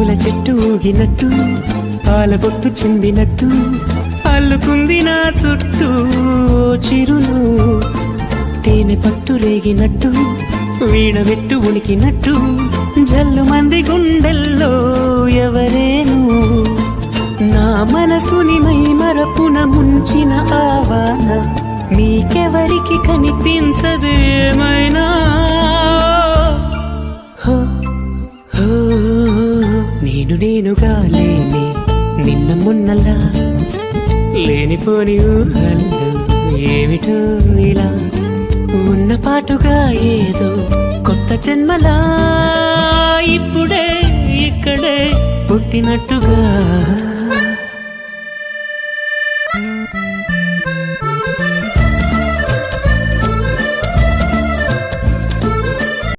పూల చెట్టు ఊగినట్టు పాలబొట్టు చిందినట్టు అల్లుకుంది నా చుట్టూ చిరును తేనె పట్టు రేగినట్టు వీణవెట్టు ఉనికినట్టు జల్లు మంది గుండెల్లో ఎవరేను నా మనసుని మై మరపున ముంచిన ఆవాన మీకెవరికి కనిపించదు ఏమైనా నేనుగా లేని నిన్న మొన్నలా లేనిపోని ఊహల్లో ఏమిటో ఇలా ఉన్న పాటుగా ఏదో కొత్త జన్మలా ఇప్పుడే ఇక్కడే పుట్టినట్టుగా